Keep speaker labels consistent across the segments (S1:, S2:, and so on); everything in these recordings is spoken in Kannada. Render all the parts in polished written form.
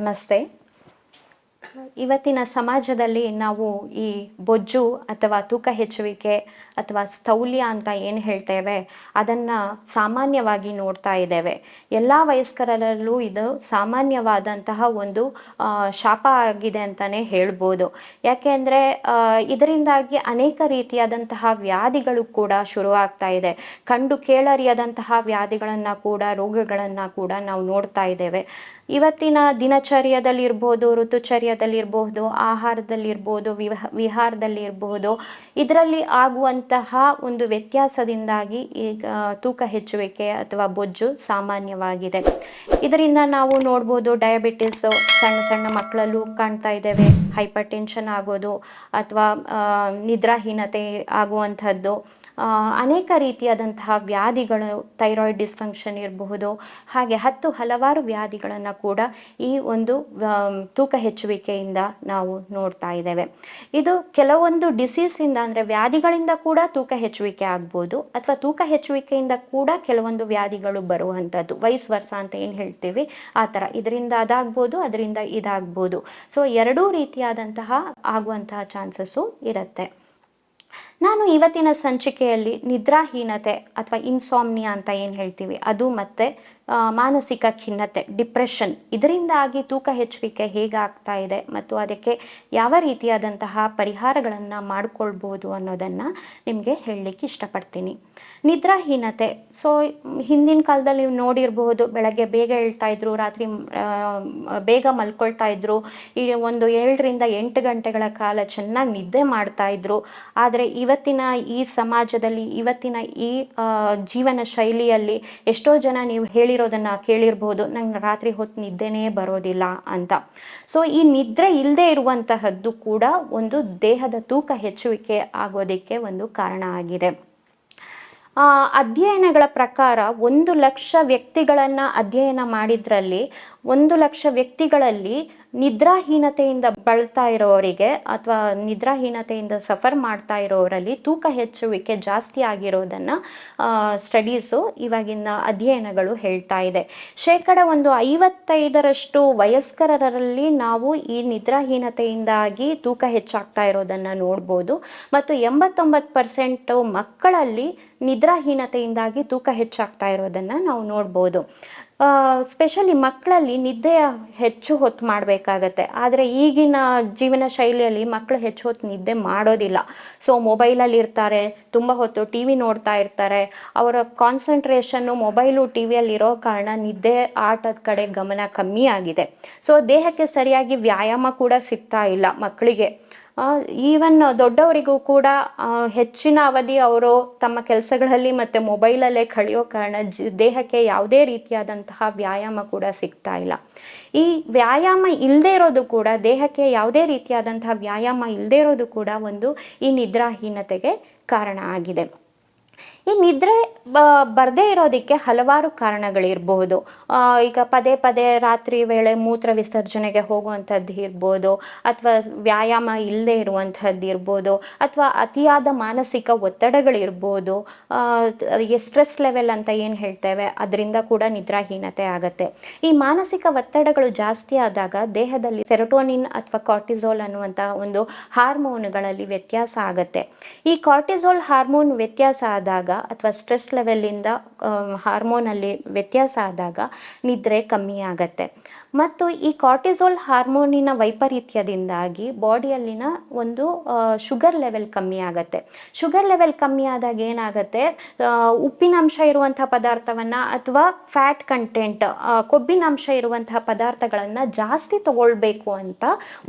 S1: ನಮಸ್ತೆ. ಇವತ್ತಿನ ಸಮಾಜದಲ್ಲಿ ನಾವು ಈ ಬೊಜ್ಜು ಅಥವಾ ತೂಕ ಹೆಚ್ಚುವಿಕೆ ಅಥವಾ ಸ್ಥೌಲ್ಯ ಅಂತ ಏನು ಹೇಳ್ತೇವೆ ಅದನ್ನು ಸಾಮಾನ್ಯವಾಗಿ ನೋಡ್ತಾ ಇದ್ದೇವೆ. ಎಲ್ಲ ವಯಸ್ಕರಲ್ಲೂ ಇದು ಸಾಮಾನ್ಯವಾದಂತಹ ಒಂದು ಶಾಪ ಆಗಿದೆ ಅಂತಲೇ ಹೇಳ್ಬೋದು. ಯಾಕೆಂದರೆ ಇದರಿಂದಾಗಿ ಅನೇಕ ರೀತಿಯಾದಂತಹ ವ್ಯಾಧಿಗಳು ಕೂಡ ಶುರುವಾಗ್ತಾ ಇದೆ. ಕಂಡು ಕೇಳರಿಯದಂತಹ ವ್ಯಾಧಿಗಳನ್ನು ಕೂಡ ರೋಗಗಳನ್ನು ಕೂಡ ನಾವು ನೋಡ್ತಾ ಇದ್ದೇವೆ. ಇವತ್ತಿನ ದಿನಚರ್ಯದಲ್ಲಿರ್ಬೋದು, ಋತುಚರ್ಯದಲ್ಲಿರ್ಬಹುದು, ಆಹಾರದಲ್ಲಿರ್ಬೋದು, ವಿಹಾರದಲ್ಲಿರ್ಬಹುದು, ಇದರಲ್ಲಿ ಆಗುವಂತಹ ಒಂದು ವ್ಯತ್ಯಾಸದಿಂದಾಗಿ ಈಗ ತೂಕ ಹೆಚ್ಚುವಿಕೆ ಅಥವಾ ಬೊಜ್ಜು ಸಾಮಾನ್ಯವಾಗಿದೆ. ಇದರಿಂದ ನಾವು ನೋಡ್ಬೋದು ಡಯಾಬಿಟಿಸು ಸಣ್ಣ ಸಣ್ಣ ಮಕ್ಕಳಲ್ಲೂ ಕಾಣ್ತಾ ಇದ್ದೇವೆ. ಹೈಪರ್ ಟೆನ್ಷನ್ ಆಗೋದು ಅಥವಾ ನಿದ್ರಾಹೀನತೆ ಆಗುವಂಥದ್ದು, ಅನೇಕ ರೀತಿಯಾದಂತಹ ವ್ಯಾಧಿಗಳು, ಥೈರಾಯ್ಡ್ ಡಿಸ್ಫಂಕ್ಷನ್ ಇರಬಹುದು, ಹಾಗೆ ಹಲವಾರು ವ್ಯಾಧಿಗಳನ್ನು ಕೂಡ ಈ ಒಂದು ತೂಕ ಹೆಚ್ಚುವಿಕೆಯಿಂದ ನಾವು ನೋಡ್ತಾ ಇದ್ದೇವೆ. ಇದು ಕೆಲವೊಂದು ಡಿಸೀಸಿಂದ ಅಂದರೆ ವ್ಯಾಧಿಗಳಿಂದ ಕೂಡ ತೂಕ ಹೆಚ್ಚುವಿಕೆ ಆಗ್ಬೋದು, ಅಥವಾ ತೂಕ ಹೆಚ್ಚುವಿಕೆಯಿಂದ ಕೂಡ ಕೆಲವೊಂದು ವ್ಯಾಧಿಗಳು ಬರುವಂಥದ್ದು, ವೈಸ್ ವರ್ಸ ಅಂತ ಏನು ಹೇಳ್ತೀವಿ ಆ ಥರ. ಇದರಿಂದ ಅದಾಗ್ಬೋದು, ಅದರಿಂದ ಇದಾಗ್ಬೋದು. ಸೊ ಎರಡೂ ರೀತಿಯಾದಂತಹ ಆಗುವಂತಹ ಚಾನ್ಸಸ್ಸು ಇರುತ್ತೆ. ನಾನು ಇವತ್ತಿನ ಸಂಚಿಕೆಯಲ್ಲಿ ನಿದ್ರಾಹೀನತೆ ಅಥವಾ ಇನ್ಸಾಮ್ನಿಯಾ ಅಂತ ಏನು ಹೇಳ್ತೀವಿ ಅದು, ಮತ್ತು ಮಾನಸಿಕ ಖಿನ್ನತೆ, ಡಿಪ್ರೆಷನ್, ಇದರಿಂದಾಗಿ ತೂಕ ಹೆಚ್ಚುವಿಕೆ ಹೇಗಾಗ್ತಾ ಇದೆ ಮತ್ತು ಅದಕ್ಕೆ ಯಾವ ರೀತಿಯಾದಂತಹ ಪರಿಹಾರಗಳನ್ನು ಮಾಡಿಕೊಳ್ಬೋದು ಅನ್ನೋದನ್ನು ನಿಮಗೆ ಹೇಳಲಿಕ್ಕೆ ಇಷ್ಟಪಡ್ತೀನಿ. ನಿದ್ರಾಹೀನತೆ, ಸೊ ಹಿಂದಿನ ಕಾಲದಲ್ಲಿ ನೀವು ನೋಡಿರಬಹುದು, ಬೆಳಗ್ಗೆ ಬೇಗ ಹೇಳ್ತಾ ಇದ್ರು, ರಾತ್ರಿ ಬೇಗ ಮಲ್ಕೊಳ್ತಾ ಇದ್ರು, ಈ ಒಂದು 7ರಿಂದ 8 ಗಂಟೆಗಳ ಕಾಲ ಚೆನ್ನಾಗಿ ನಿದ್ದೆ ಮಾಡ್ತಾ ಇದ್ರು. ಆದರೆ ಇವತ್ತಿನ ಈ ಸಮಾಜದಲ್ಲಿ, ಇವತ್ತಿನ ಈ ಜೀವನ ಶೈಲಿಯಲ್ಲಿ ಎಷ್ಟೋ ಜನ ನೀವು ಹೇಳಿರೋದನ್ನು ಕೇಳಿರ್ಬೋದು, ನಂಗೆ ರಾತ್ರಿ ಹೊತ್ತು ನಿದ್ದೆನೇ ಬರೋದಿಲ್ಲ ಅಂತ. ಸೊ ಈ ನಿದ್ರೆ ಇಲ್ಲದೆ ಇರುವಂತಹದ್ದು ಕೂಡ ಒಂದು ದೇಹದ ತೂಕ ಹೆಚ್ಚುವಿಕೆ ಆಗೋದಕ್ಕೆ ಒಂದು ಕಾರಣ ಆಗಿದೆ. ಅಧ್ಯಯನಗಳ ಪ್ರಕಾರ 1,00,000 ವ್ಯಕ್ತಿಗಳನ್ನು ಅಧ್ಯಯನ ಮಾಡಿದ್ರಲ್ಲಿ 1,00,000 ವ್ಯಕ್ತಿಗಳಲ್ಲಿ ನಿದ್ರಾಹೀನತೆಯಿಂದ ಬಳಲ್ತಾ ಇರೋರಿಗೆ ಅಥವಾ ನಿದ್ರಾಹೀನತೆಯಿಂದ ಸಫರ್ ಮಾಡ್ತಾ ಇರೋರಲ್ಲಿ ತೂಕ ಹೆಚ್ಚುವಿಕೆ ಜಾಸ್ತಿ ಆಗಿರೋದನ್ನು ಸ್ಟಡೀಸು, ಇವಾಗಿನ ಅಧ್ಯಯನಗಳು ಹೇಳ್ತಾ ಇದೆ. 55% ವಯಸ್ಕರಲ್ಲಿ ನಾವು ಈ ನಿದ್ರಾಹೀನತೆಯಿಂದಾಗಿ ತೂಕ ಹೆಚ್ಚಾಗ್ತಾ ಇರೋದನ್ನು ನೋಡ್ಬೋದು, ಮತ್ತು 89% ಮಕ್ಕಳಲ್ಲಿ ನಿದ್ರಾಹೀನತೆಯಿಂದಾಗಿ ತೂಕ ಹೆಚ್ಚಾಗ್ತಾ ಇರೋದನ್ನು ನಾವು ನೋಡ್ಬೋದು. ಸ್ಪೆಷಲಿ ಮಕ್ಕಳಲ್ಲಿ ನಿದ್ದೆ ಹೆಚ್ಚು ಹೊತ್ತು ಮಾಡಬೇಕಾಗತ್ತೆ, ಆದರೆ ಈಗಿನ ಜೀವನ ಶೈಲಿಯಲ್ಲಿ ಮಕ್ಕಳು ಹೆಚ್ಚು ಹೊತ್ತು ನಿದ್ದೆ ಮಾಡೋದಿಲ್ಲ. ಸೊ ಮೊಬೈಲಲ್ಲಿ ಇರ್ತಾರೆ, ತುಂಬ ಹೊತ್ತು ಟಿ ವಿ ನೋಡ್ತಾ ಇರ್ತಾರೆ. ಅವರ ಕಾನ್ಸಂಟ್ರೇಷನ್ನು ಮೊಬೈಲು ಟಿ ವಿಯಲ್ಲಿ ಇರೋ ಕಾರಣ ನಿದ್ದೆ, ಆಟದ ಕಡೆ ಗಮನ ಕಮ್ಮಿ ಆಗಿದೆ. ಸೊ ದೇಹಕ್ಕೆ ಸರಿಯಾಗಿ ವ್ಯಾಯಾಮ ಕೂಡ ಸಿಗ್ತಾ ಇಲ್ಲ ಮಕ್ಕಳಿಗೆ. ಈವನ್ ದೊಡ್ಡವರಿಗೂ ಕೂಡ ಹೆಚ್ಚಿನ ಅವಧಿ ಅವರು ತಮ್ಮ ಕೆಲಸಗಳಲ್ಲಿ ಮತ್ತು ಮೊಬೈಲಲ್ಲೇ ಕಳೆಯೋ ಕಾರಣ ದೇಹಕ್ಕೆ ಯಾವುದೇ ರೀತಿಯಾದಂತಹ ವ್ಯಾಯಾಮ ಕೂಡ ಸಿಗ್ತಾ ಇಲ್ಲ. ಈ ವ್ಯಾಯಾಮ ಇಲ್ಲದೆ ಇರೋದು ಕೂಡ, ದೇಹಕ್ಕೆ ಯಾವುದೇ ರೀತಿಯಾದಂತಹ ವ್ಯಾಯಾಮ ಇಲ್ಲದೆ ಇರೋದು ಕೂಡ ಒಂದು ಈ ನಿದ್ರಾಹೀನತೆಗೆ ಕಾರಣ ಆಗಿದೆ. ಈ ನಿದ್ರೆ ಬರದೇ ಇರೋದಕ್ಕೆ ಹಲವಾರು ಕಾರಣಗಳಿರಬಹುದು. ಈಗ ಪದೇ ಪದೇ ರಾತ್ರಿ ವೇಳೆ ಮೂತ್ರ ವಿಸರ್ಜನೆಗೆ ಹೋಗುವಂಥದ್ದು ಇರ್ಬೋದು, ಅಥವಾ ವ್ಯಾಯಾಮ ಇಲ್ಲದೆ ಇರುವಂಥದ್ದು ಇರ್ಬೋದು, ಅಥವಾ ಅತಿಯಾದ ಮಾನಸಿಕ ಒತ್ತಡಗಳಿರ್ಬೋದು, ಸ್ಟ್ರೆಸ್ ಲೆವೆಲ್ ಅಂತ ಏನು ಹೇಳ್ತೇವೆ ಅದರಿಂದ ಕೂಡ ನಿದ್ರಾಹೀನತೆ ಆಗುತ್ತೆ. ಈ ಮಾನಸಿಕ ಒತ್ತಡಗಳು ಜಾಸ್ತಿ ಆದಾಗ ದೇಹದಲ್ಲಿ ಸೆರೋಟೋನಿನ್ ಅಥವಾ ಕಾರ್ಟಿಸೋಲ್ ಅನ್ನುವಂಥ ಒಂದು ಹಾರ್ಮೋನುಗಳಲ್ಲಿ ವ್ಯತ್ಯಾಸ ಆಗುತ್ತೆ. ಈ ಕಾರ್ಟಿಸೋಲ್ ಹಾರ್ಮೋನ್ ವ್ಯತ್ಯಾಸ ಆದಾಗ ಅಥವಾ ಸ್ಟ್ರೆಸ್ ಲೆವೆಲ್ಲಿಂದ ಹಾರ್ಮೋನಲ್ಲಿ ವ್ಯತ್ಯಾಸ ಆದಾಗ ನಿದ್ರೆ ಕಮ್ಮಿ ಆಗತ್ತೆ. ಮತ್ತು ಈ ಕಾರ್ಟಿಸೋಲ್ ಹಾರ್ಮೋನಿನ ವೈಪರೀತ್ಯದಿಂದಾಗಿ ಬಾಡಿಯಲ್ಲಿನ ಒಂದು ಶುಗರ್ ಲೆವೆಲ್ ಕಮ್ಮಿ ಆಗುತ್ತೆ. ಶುಗರ್ ಲೆವೆಲ್ ಕಮ್ಮಿ ಆದಾಗ ಏನಾಗುತ್ತೆ, ಉಪ್ಪಿನಾಂಶ ಇರುವಂತಹ ಪದಾರ್ಥವನ್ನು ಅಥವಾ ಫ್ಯಾಟ್ ಕಂಟೆಂಟ್, ಕೊಬ್ಬಿನಾಂಶ ಇರುವಂತಹ ಪದಾರ್ಥಗಳನ್ನು ಜಾಸ್ತಿ ತಗೊಳ್ಬೇಕು ಅಂತ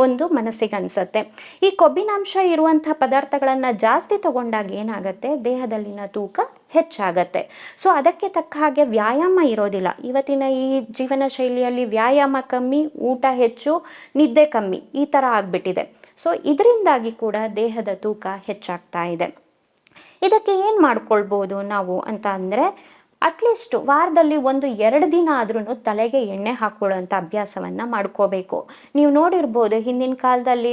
S1: ಒಂದು ಮನಸ್ಸಿಗೆ ಅನಿಸುತ್ತೆ. ಈ ಕೊಬ್ಬಿನಾಂಶ ಇರುವಂತಹ ಪದಾರ್ಥಗಳನ್ನು ಜಾಸ್ತಿ ತಗೊಂಡಾಗ ಏನಾಗುತ್ತೆ, ದೇಹದಲ್ಲಿನ ತೂಕ ಹೆಚ್ಚಾಗತ್ತೆ. ಸೊ ಅದಕ್ಕೆ ತಕ್ಕ ಹಾಗೆ ವ್ಯಾಯಾಮ ಇರೋದಿಲ್ಲ. ಇವತ್ತಿನ ಈ ಜೀವನ ಶೈಲಿಯಲ್ಲಿ ವ್ಯಾಯಾಮ ಕಮ್ಮಿ, ಊಟ ಹೆಚ್ಚು, ನಿದ್ದೆ ಕಮ್ಮಿ, ಈ ಥರ ಆಗಿಬಿಟ್ಟಿದೆ. ಸೊ ಇದರಿಂದಾಗಿ ಕೂಡ ದೇಹದ ತೂಕ ಹೆಚ್ಚಾಗ್ತಾ ಇದೆ. ಇದಕ್ಕೆ ಏನು ಮಾಡ್ಕೊಳ್ಬೋದು ನಾವು ಅಂತ ಅಂದರೆ, ಅಟ್ಲೀಸ್ಟ್ ವಾರದಲ್ಲಿ 1-2 ದಿನ ಆದ್ರೂ ತಲೆಗೆ ಎಣ್ಣೆ ಹಾಕೊಳ್ಳುವಂಥ ಅಭ್ಯಾಸವನ್ನು ಮಾಡ್ಕೋಬೇಕು. ನೀವು ನೋಡಿರ್ಬೋದು ಹಿಂದಿನ ಕಾಲದಲ್ಲಿ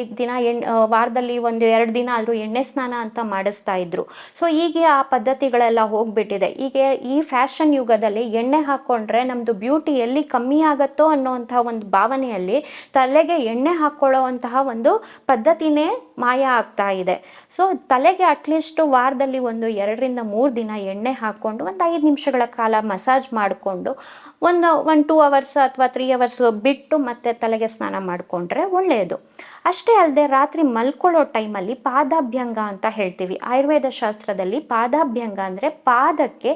S1: ವಾರದಲ್ಲಿ 1-2 ದಿನ ಆದರೂ ಎಣ್ಣೆ ಸ್ನಾನ ಅಂತ ಮಾಡಿಸ್ತಾ ಇದ್ರು. ಸೊ ಈಗ ಆ ಪದ್ಧತಿಗಳೆಲ್ಲ ಹೋಗ್ಬಿಟ್ಟಿದೆ. ಈಗ ಈ ಫ್ಯಾಷನ್ ಯುಗದಲ್ಲಿ ಎಣ್ಣೆ ಹಾಕ್ಕೊಂಡ್ರೆ ನಮ್ಮದು ಬ್ಯೂಟಿ ಎಲ್ಲಿ ಕಮ್ಮಿ ಆಗುತ್ತೋ ಅನ್ನೋವಂಥ ಒಂದು ಭಾವನೆಯಲ್ಲಿ ತಲೆಗೆ ಎಣ್ಣೆ ಹಾಕ್ಕೊಳ್ಳೋವಂತಹ ಒಂದು ಪದ್ಧತಿನೇ ಮಾಯ ಆಗ್ತಾ ಇದೆ. ಸೊ ತಲೆಗೆ ಅಟ್ಲೀಸ್ಟ್ ವಾರದಲ್ಲಿ 2-3 ದಿನ ಎಣ್ಣೆ ಹಾಕ್ಕೊಂಡು 5 ನಿಮಿಷಗಳ ಕಾಲ ಮಸಾಜ್ ಮಾಡಿಕೊಂಡು 2 ಅವರ್ಸ್ ಅಥವಾ 3 ಅವರ್ಸ್ ಬಿಟ್ಟು ಮತ್ತೆ ತಲೆಗೆ ಸ್ನಾನ ಮಾಡಿಕೊಂಡ್ರೆ ಒಳ್ಳೆಯದು. ಅಷ್ಟೇ ಅಲ್ಲದೆ ರಾತ್ರಿ ಮಲ್ಕೊಳ್ಳೋ ಟೈಮಲ್ಲಿ ಪಾದಾಭ್ಯಂಗ ಅಂತ ಹೇಳ್ತೀವಿ. ಆಯುರ್ವೇದ ಶಾಸ್ತ್ರದಲ್ಲಿ ಪಾದಾಭ್ಯಂಗ ಅಂದರೆ ಪಾದಕ್ಕೆ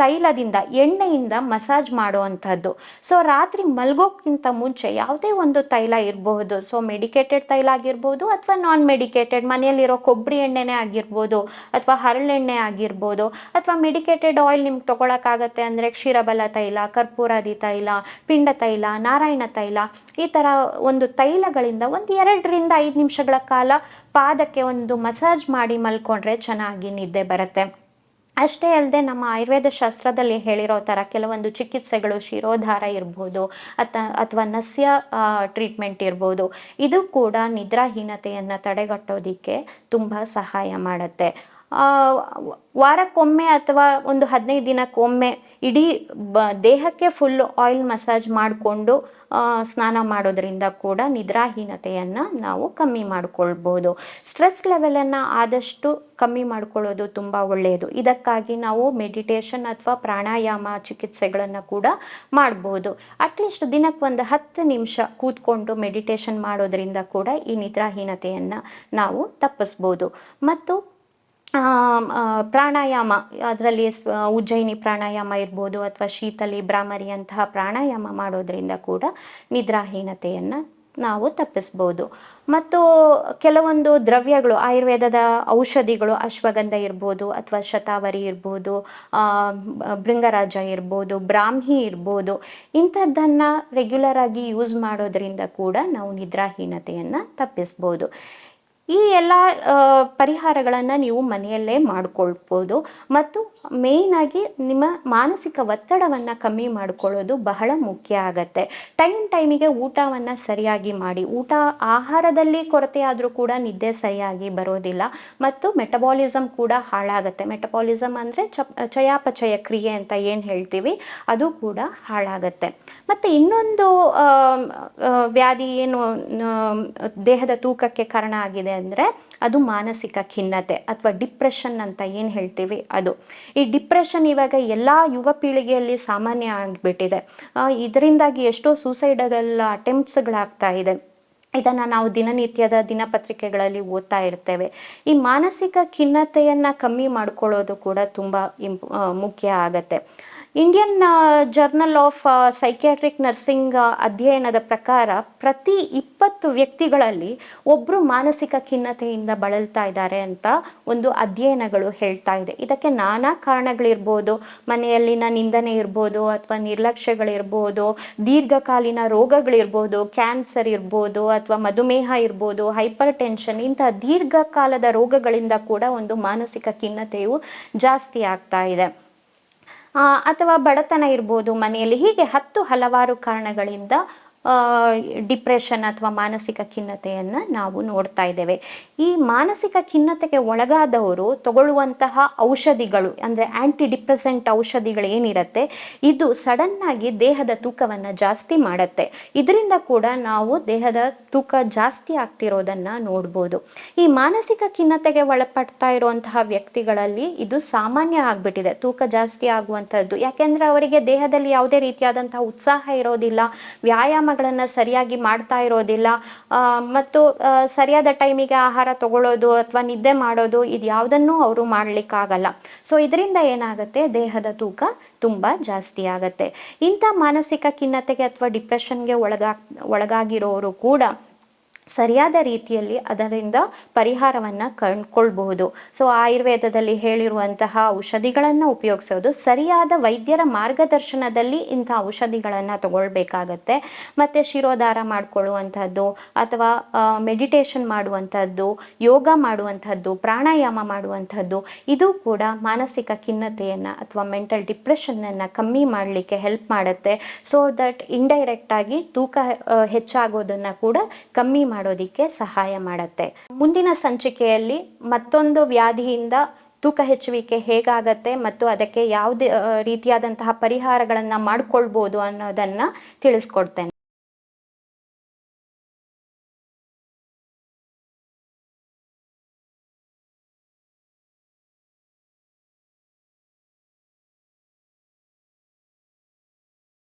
S1: ತೈಲದಿಂದ ಎಣ್ಣೆಯಿಂದ ಮಸಾಜ್ ಮಾಡುವಂಥದ್ದು. ಸೊ ರಾತ್ರಿ ಮಲ್ಗೋಕ್ಕಿಂತ ಮುಂಚೆ ಯಾವುದೇ ಒಂದು ತೈಲ ಇರಬಹುದು, ಸೊ ಮೆಡಿಕೇಟೆಡ್ ತೈಲ ಆಗಿರ್ಬೋದು ಅಥವಾ ನಾನ್ ಮೆಡಿಕೇಟೆಡ್ ಮನೆಯಲ್ಲಿರೋ ಕೊಬ್ಬರಿ ಎಣ್ಣೆನೇ ಆಗಿರ್ಬೋದು ಅಥವಾ ಹರಳೆಣ್ಣೆ ಆಗಿರ್ಬೋದು ಅಥವಾ ಮೆಡಿಕೇಟೆಡ್ ಆಯಿಲ್ ನಿಮ್ಗೆ ತೊಗೊಳಕ್ಕಾಗತ್ತೆ ಅಂದರೆ ಕ್ಷೀರಬಲ ತೈಲ, ಕರ್ಪೂರಾದಿ ತೈಲ, ಪಿಂಡ ತೈಲ, ನಾರಾಯಣ ತೈಲ, ಈ ಥರ ಒಂದು ತೈಲಗಳಿಂದ 2-5 ನಿಮಿಷಗಳ ಕಾಲ ಪಾದಕ್ಕೆ ಒಂದು ಮಸಾಜ್ ಮಾಡಿ ಮಲ್ಕೊಂಡ್ರೆ ಚೆನ್ನಾಗಿ ನಿದ್ದೆ ಬರುತ್ತೆ. ಅಷ್ಟೇ ಅಲ್ಲದೆ ನಮ್ಮ ಆಯುರ್ವೇದ ಶಾಸ್ತ್ರದಲ್ಲಿ ಹೇಳಿರೋ ಥರ ಕೆಲವೊಂದು ಚಿಕಿತ್ಸೆಗಳು ಶಿರೋಧಾರ ಇರ್ಬೋದು ಅಥವಾ ನಸ್ಯ ಟ್ರೀಟ್ಮೆಂಟ್ ಇರ್ಬೋದು, ಇದು ಕೂಡ ನಿದ್ರಾಹೀನತೆಯನ್ನು ತಡೆಗಟ್ಟೋದಿಕ್ಕೆ ತುಂಬ ಸಹಾಯ ಮಾಡುತ್ತೆ. ವಾರಕ್ಕೊಮ್ಮೆ ಅಥವಾ 15 ದಿನಕ್ಕೊಮ್ಮೆ ಇಡೀ ದೇಹಕ್ಕೆ ಫುಲ್ ಆಯಿಲ್ ಮಸಾಜ್ ಮಾಡಿಕೊಂಡು ಸ್ನಾನ ಮಾಡೋದ್ರಿಂದ ಕೂಡ ನಿದ್ರಾಹೀನತೆಯನ್ನು ನಾವು ಕಮ್ಮಿ ಮಾಡ್ಕೊಳ್ಬೋದು. ಸ್ಟ್ರೆಸ್ ಲೆವೆಲನ್ನು ಆದಷ್ಟು ಕಮ್ಮಿ ಮಾಡ್ಕೊಳ್ಳೋದು ತುಂಬ ಒಳ್ಳೆಯದು. ಇದಕ್ಕಾಗಿ ನಾವು ಮೆಡಿಟೇಷನ್ ಅಥವಾ ಪ್ರಾಣಾಯಾಮ ಚಿಕಿತ್ಸೆಗಳನ್ನು ಕೂಡ ಮಾಡ್ಬೋದು. ಅಟ್ಲೀಸ್ಟ್ ದಿನಕ್ಕೆ 10 ನಿಮಿಷ ಕೂತ್ಕೊಂಡು ಮೆಡಿಟೇಷನ್ ಮಾಡೋದ್ರಿಂದ ಕೂಡ ಈ ನಿದ್ರಾಹೀನತೆಯನ್ನು ನಾವು ತಪ್ಪಿಸ್ಬೋದು. ಮತ್ತು ಪ್ರಾಣಾಯಾಮ, ಅದರಲ್ಲಿ ಉಜ್ಜಯಿನಿ ಪ್ರಾಣಾಯಾಮ ಇರ್ಬೋದು ಅಥವಾ ಶೀತಲಿ, ಭ್ರಾಮರಿ ಅಂತಹ ಪ್ರಾಣಾಯಾಮ ಮಾಡೋದ್ರಿಂದ ಕೂಡ ನಿದ್ರಾಹೀನತೆಯನ್ನು ನಾವು ತಪ್ಪಿಸ್ಬೋದು. ಮತ್ತು ಕೆಲವೊಂದು ದ್ರವ್ಯಗಳು, ಆಯುರ್ವೇದದ ಔಷಧಿಗಳು, ಅಶ್ವಗಂಧ ಇರ್ಬೋದು ಅಥವಾ ಶತಾವರಿ ಇರ್ಬೋದು, ಭೃಂಗರಾಜ ಇರ್ಬೋದು, ಬ್ರಾಹ್ಮಿ ಇರ್ಬೋದು, ಇಂಥದ್ದನ್ನು ರೆಗ್ಯುಲರ್ ಆಗಿ ಯೂಸ್ ಮಾಡೋದ್ರಿಂದ ಕೂಡ ನಾವು ನಿದ್ರಾಹೀನತೆಯನ್ನು ತಪ್ಪಿಸ್ಬೋದು. ಈ ಎಲ್ಲ ಪರಿಹಾರಗಳನ್ನು ನೀವು ಮನೆಯಲ್ಲೇ ಮಾಡ್ಕೊಳ್ಬೋದು. ಮತ್ತು ಮೇಯ್ನಾಗಿ ನಿಮ್ಮ ಮಾನಸಿಕ ಒತ್ತಡವನ್ನು ಕಮ್ಮಿ ಮಾಡ್ಕೊಳ್ಳೋದು ಬಹಳ ಮುಖ್ಯ ಆಗತ್ತೆ. ಟೈಮಿಗೆ ಊಟವನ್ನು ಸರಿಯಾಗಿ ಮಾಡಿ. ಆಹಾರದಲ್ಲಿ ಕೊರತೆ ಆದರೂ ಕೂಡ ನಿದ್ದೆ ಸರಿಯಾಗಿ ಬರೋದಿಲ್ಲ ಮತ್ತು ಮೆಟಬಾಲಿಸಮ್ ಕೂಡ ಹಾಳಾಗತ್ತೆ. ಮೆಟಬಾಲಿಸಮ್ ಅಂದರೆ ಚಯಾಪಚಯ ಕ್ರಿಯೆ ಅಂತ ಏನು ಹೇಳ್ತೀವಿ, ಅದು ಕೂಡ ಹಾಳಾಗತ್ತೆ. ಮತ್ತು ಇನ್ನೊಂದು ವ್ಯಾಧಿ ಏನು ದೇಹದ ತೂಕಕ್ಕೆ ಕಾರಣ ಆಗಿದೆ ಅಂದರೆ ಅದು ಮಾನಸಿಕ ಖಿನ್ನತೆ ಅಥವಾ ಡಿಪ್ರೆಷನ್ ಅಂತ ಏನು ಹೇಳ್ತೀವಿ ಅದು. ಈ ಡಿಪ್ರೆಷನ್ ಇವಾಗ ಎಲ್ಲ ಯುವ ಪೀಳಿಗೆಯಲ್ಲಿ ಸಾಮಾನ್ಯ ಆಗಿಬಿಟ್ಟಿದೆ. ಇದರಿಂದಾಗಿ ಎಷ್ಟೋ ಸೂಸೈಡಲ್ ಅಟೆಂಪ್ಟ್ಸ್ಗಳಾಗ್ತಾ ಇದೆ. ಇದನ್ನು ನಾವು ದಿನನಿತ್ಯದ ದಿನಪತ್ರಿಕೆಗಳಲ್ಲಿ ಓದ್ತಾ ಇರ್ತೇವೆ. ಈ ಮಾನಸಿಕ ಖಿನ್ನತೆಯನ್ನು ಕಮ್ಮಿ ಮಾಡ್ಕೊಳ್ಳೋದು ಕೂಡ ತುಂಬ ಮುಖ್ಯ ಆಗತ್ತೆ. Indian journal of psychiatric nursing ಅಧ್ಯಯನದ ಪ್ರಕಾರ ಪ್ರತಿ 20 ವ್ಯಕ್ತಿಗಳಲ್ಲಿ ಒಬ್ಬರು ಮಾನಸಿಕ ಖಿನ್ನತೆಯಿಂದ ಬಳಲ್ತಾ ಇದ್ದಾರೆ ಅಂತ ಒಂದು ಅಧ್ಯಯನಗಳು ಹೇಳ್ತಾ ಇದೆ. ಇದಕ್ಕೆ ನಾನಾ ಕಾರಣಗಳಿರ್ಬೋದು. ಮನೆಯಲ್ಲಿನ ನಿಂದನೆ ಇರ್ಬೋದು ಅಥವಾ ನಿರ್ಲಕ್ಷ್ಯಗಳಿರ್ಬೋದು, ದೀರ್ಘಕಾಲೀನ ರೋಗಗಳಿರ್ಬೋದು, ಕ್ಯಾನ್ಸರ್ ಇರ್ಬೋದು ಅಥವಾ ಮಧುಮೇಹ ಇರ್ಬೋದು, ಹೈಪರ್ ಟೆನ್ಷನ್, ಇಂತಹ ದೀರ್ಘಕಾಲದ ರೋಗಗಳಿಂದ ಕೂಡ ಒಂದು ಮಾನಸಿಕ ಖಿನ್ನತೆಯು ಜಾಸ್ತಿ ಆಗ್ತಾ ಇದೆ. ಅಥವಾ ಬಡತನ ಇರ್ಬೋದು ಮನೆಯಲ್ಲಿ. ಹೀಗೆ ಹಲವಾರು ಕಾರಣಗಳಿಂದ ಡಿಪ್ರೆಷನ್ ಅಥವಾ ಮಾನಸಿಕ ಖಿನ್ನತೆಯನ್ನು ನಾವು ನೋಡ್ತಾ ಇದ್ದೇವೆ. ಈ ಮಾನಸಿಕ ಖಿನ್ನತೆಗೆ ಒಳಗಾದವರು ತಗೊಳ್ಳುವಂತಹ ಔಷಧಿಗಳು ಅಂದರೆ ಆ್ಯಂಟಿ ಡಿಪ್ರೆಸೆಂಟ್ ಔಷಧಿಗಳು ಏನಿರುತ್ತೆ, ಇದು ಸಡನ್ನಾಗಿ ದೇಹದ ತೂಕವನ್ನು ಜಾಸ್ತಿ ಮಾಡುತ್ತೆ. ಇದರಿಂದ ಕೂಡ ನಾವು ದೇಹದ ತೂಕ ಜಾಸ್ತಿ ಆಗ್ತಿರೋದನ್ನು ನೋಡ್ಬೋದು. ಈ ಮಾನಸಿಕ ಖಿನ್ನತೆಗೆ ಒಳಪಡ್ತಾ ಇರುವಂತಹ ವ್ಯಕ್ತಿಗಳಲ್ಲಿ ಇದು ಸಾಮಾನ್ಯ ಆಗಿಬಿಟ್ಟಿದೆ, ತೂಕ ಜಾಸ್ತಿ ಆಗುವಂಥದ್ದು. ಯಾಕೆಂದರೆ ಅವರಿಗೆ ದೇಹದಲ್ಲಿ ಯಾವುದೇ ರೀತಿಯಾದಂತಹ ಉತ್ಸಾಹ ಇರೋದಿಲ್ಲ, ವ್ಯಾಯಾಮಗಳನ್ನು ಸರಿಯಾಗಿ ಮಾಡ್ತಾ ಇರೋದಿಲ್ಲ ಮತ್ತು ಸರಿಯಾದ ಟೈಮಿಗೆ ಆಹಾರ ತಗೊಳ್ಳೋದು ಅಥವಾ ನಿದ್ದೆ ಮಾಡೋದು ಇದು ಯಾವುದನ್ನೂ ಅವರು ಮಾಡಲಿಕ್ಕಾಗಲ್ಲ. ಸೊ ಇದರಿಂದ ಏನಾಗುತ್ತೆ, ದೇಹದ ತೂಕ ತುಂಬ ಜಾಸ್ತಿ ಆಗತ್ತೆ. ಇಂಥ ಮಾನಸಿಕ ಖಿನ್ನತೆಗೆ ಅಥವಾ ಡಿಪ್ರೆಷನ್ಗೆ ಒಳಗಾಗಿರೋರು ಕೂಡ ಸರಿಯಾದ ರೀತಿಯಲ್ಲಿ ಅದರಿಂದ ಪರಿಹಾರವನ್ನು ಕಂಡುಕೊಳ್ಬಹುದು. ಸೊ ಆಯುರ್ವೇದದಲ್ಲಿ ಹೇಳಿರುವಂತಹ ಔಷಧಿಗಳನ್ನು ಉಪಯೋಗಿಸೋದು, ಸರಿಯಾದ ವೈದ್ಯರ ಮಾರ್ಗದರ್ಶನದಲ್ಲಿ ಇಂಥ ಔಷಧಿಗಳನ್ನು ತಗೊಳ್ಬೇಕಾಗತ್ತೆ. ಮತ್ತು ಶಿರೋಧಾರ ಮಾಡಿಕೊಳ್ಳುವಂಥದ್ದು ಅಥವಾ ಮೆಡಿಟೇಷನ್ ಮಾಡುವಂಥದ್ದು, ಯೋಗ ಮಾಡುವಂಥದ್ದು, ಪ್ರಾಣಾಯಾಮ ಮಾಡುವಂಥದ್ದು, ಇದು ಕೂಡ ಮಾನಸಿಕ ಖಿನ್ನತೆಯನ್ನು ಅಥವಾ ಮೆಂಟಲ್ ಡಿಪ್ರೆಷನ್ನನ್ನು ಕಮ್ಮಿ ಮಾಡಲಿಕ್ಕೆ ಹೆಲ್ಪ್ ಮಾಡುತ್ತೆ. ಸೊ ದಟ್ ಇಂಡೈರೆಕ್ಟಾಗಿ ತೂಕ ಹೆಚ್ಚಾಗೋದನ್ನು ಕೂಡ ಕಮ್ಮಿ ಮಾಡೋದಕ್ಕೆ ಸಹಾಯ ಮಾಡುತ್ತೆ. ಮುಂದಿನ ಸಂಚಿಕೆಯಲ್ಲಿ ಮತ್ತೊಂದು ವ್ಯಾಧಿಯಿಂದ ತೂಕ ಹೆಚ್ಚುವಿಕೆ ಹೇಗಾಗತ್ತೆ ಮತ್ತು ಅದಕ್ಕೆ ಯಾವುದೇ ರೀತಿಯಾದಂತಹ ಪರಿಹಾರಗಳನ್ನು ಮಾಡಿಕೊಳ್ಬೋದು ಅನ್ನೋದನ್ನು ತಿಳಿಸ್ಕೊಡ್ತೇನೆ.